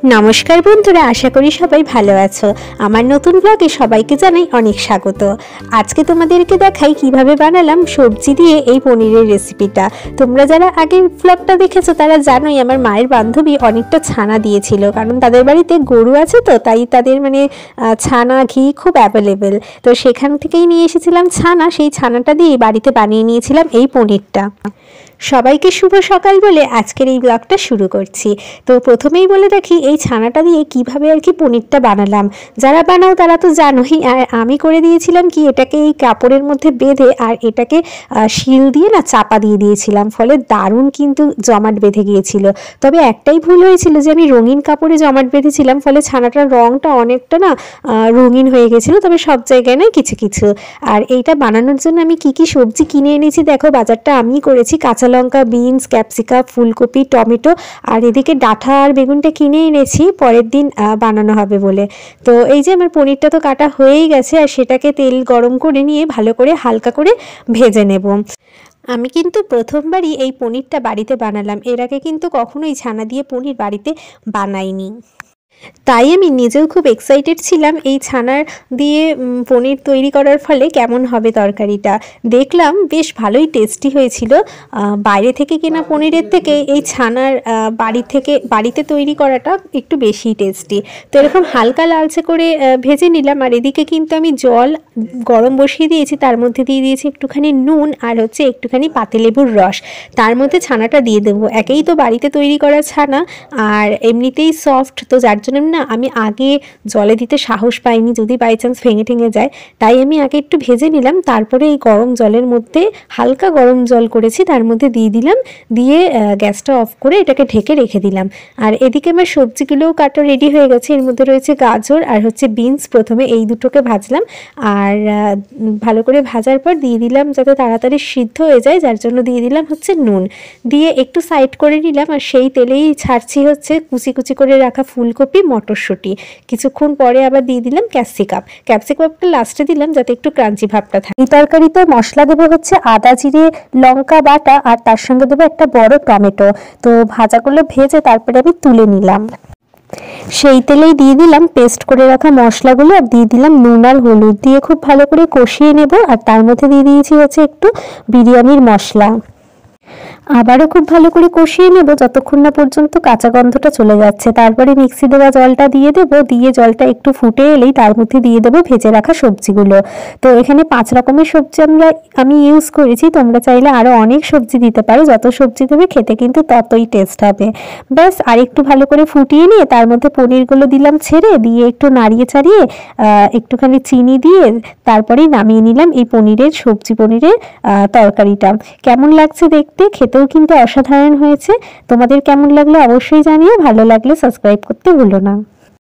नमस्कार बंधुरा, आशा करी सबाई भालो आछो। आमार नतून ब्लगे सबाइके जानाई अनेक स्वागत। आज के तोमादेरके देखाई किभाबे बानालाम सब्जी दिए एई पनिरेर रेसिपिटा। तोमरा जारा आगेर ब्लगटा देखेछो तारा जानोई आमार मायेर बान्धबी अनेकटा छाना दिएछिलो, कारण तादेर बाड़ीते गरु आछे तो ताई तादेर माने छाना घी खूब अ্যাভেলেবল। तो सेखान थेकेई निये एसेछिलाम छाना, सेई छानाटा दिये बाड़ीते बानिये नियेछिलाम एई पनिरटा। सबाइके शुभ सकाल बोले आजकेर এই ব্লগটা शुरू करছি। तो प्रथमेই বলে রাখি এই ছানাটা দিয়ে কিভাবে আর কি পনিরটা বানালাম। যারা বানাও তারা তো জানোই, আর আমি করে দিয়েছিলাম কি এটাকে এই কাপড়ের মধ্যে বেঁধে আর এটাকে শিল দিয়ে না চাপা দিয়ে দিয়েছিলাম, ফলে দারুণ কিন্তু জমাট বেঁধে গিয়েছিল। তবে একটাই ভুল হয়েছিল যে আমি রঙিন কাপড়ে জমাট বেঁধেছিলাম, ফলে ছানাটার রঙটা অনেকটা না রঙিন হয়ে গেছিল, তবে সব জায়গায় নয় কিছু কিছু। আর এইটা বানানোর জন্য আমি কি কি সবজি কিনে এনেছি দেখো, বাজারটা আমি করেছি। কাঁচা লঙ্কা, বিনস, ক্যাপসিকাম, ফুলকপি, টমেটো আর এদিকে ডাঁটা আর বেগুনটা কিনে এনেছি পরের দিন বানানো হবে বলে। তো এই যে আমার পনিরটা তো কাটা হয়েই গেছে, আর সেটাকে তেল গরম করে নিয়ে ভালো করে হালকা করে ভেজে নেব। আমি কিন্তু প্রথমবারই এই পনিরটা বাড়িতে বানালাম, এর আগে কিন্তু কখনোই ছানা দিয়ে পনির বাড়িতে বানাইনি। তাই আমি নিজেও খুব এক্সাইটেড ছিলাম এই ছানার দিয়ে পনির তৈরি করার ফলে কেমন হবে তরকারিটা। দেখলাম বেশ ভালোই টেস্টি হয়েছিল। বাইরে থেকে কেনা পনিরের থেকে এই ছানার বাড়িতে তৈরি করাটা একটু বেশি টেস্টি। তো এরকম হালকা লালচে করে ভেজে নিলাম। আর এদিকে কিন্তু আমি জল গরম বসিয়ে দিয়েছি, তার মধ্যে দিয়ে দিয়েছি একটুখানি নুন আর একটুখানি পাতিলেবুর রস। তার মধ্যে ছানাটা দিয়ে দেবো। একেই তো বাড়িতে তৈরি করা ছানা আর এমনিতেই সফট, তো যার জন্য না আমি আগে জলে দিতে সাহস পাইনি, যদি বাই চান্স ভেঙে ঠেঙে যায়। তাই আমি আগে একটু ভেজে নিলাম, তারপরে এই গরম জলের মধ্যে হালকা গরম জল করেছি তার মধ্যে দিয়ে দিলাম, দিয়ে গ্যাসটা অফ করে এটাকে ঢেকে রেখে দিলাম। আর এদিকে আমার সবজিগুলোও কাটা রেডি হয়ে গেছে। এর মধ্যে রয়েছে গাজর আর বিনস। প্রথমে এই দুটোকে ভাজলাম, আর ভালো করে ভাজার পর দিয়ে দিলাম যাতে তাড়াতাড়ি সিদ্ধ হয়ে যায়, যার জন্য দিয়ে দিলাম নুন, দিয়ে একটু সাইড করে নিলাম। আর সেই তেলেই ছাড়ছি কুচি কুচি করে রাখা ফুলকপি, মটরশুঁটি। কিছুক্ষণ পরে আবার দিয়ে দিলাম ক্যাপসিকামটা লাস্টে দিলাম যাতে একটু ক্রাঞ্চি ভাবটা থাকে। এই তরকারিতে মশলা দেবো আদা, জিরে, লঙ্কা বাটা, আর তার সঙ্গে দেবো একটা বড় টমেটো। তো ভাজাগুলো ভেজে তারপরে আমি তুলে নিলাম। সেই তেলেই দিয়ে দিলাম পেস্ট করে রাখা মশলাগুলো, আর দিয়ে দিলাম নুন আর হলুদ, দিয়ে খুব ভালো করে কষিয়ে নেব। আর তার মধ্যে দিয়ে দিয়েছি একটু বিরিয়ানির মশলা। আবারও খুব ভালো করে কষিয়ে নেব যতক্ষণ না পর্যন্ত কাঁচা গন্ধটা চলে যাচ্ছে। তারপরে মিক্সি দেওয়া জলটা দিয়ে দেবো, দিয়ে জলটা একটু ফুটে এলেই তার মধ্যে দিয়ে দেবো ভেজে রাখা সবজিগুলো। তো এখানে 5 রকমের সবজি আমি ইউজ করেছি, তোমরা চাইলে আরও অনেক সবজি দিতে পারো। যত সবজি দেবে খেতে কিন্তু ততই টেস্ট হবে। ব্যাস, আর একটু ভালো করে ফুটিয়ে নিয়ে তার মধ্যে পনিরগুলো দিলাম ছেড়ে, দিয়ে একটু নাড়িয়ে চাড়িয়ে একটুখানি চিনি দিয়ে তারপরেই নামিয়ে নিলাম এই সবজি পনিরের তরকারিটা। কেমন লাগছে দেখতে, খেতেও কিন্তু অসাধারণ হয়েছে। তোমাদের কেমন লাগলো অবশ্যই জানিও, ভালো লাগলে সাবস্ক্রাইব করতে ভুলো না।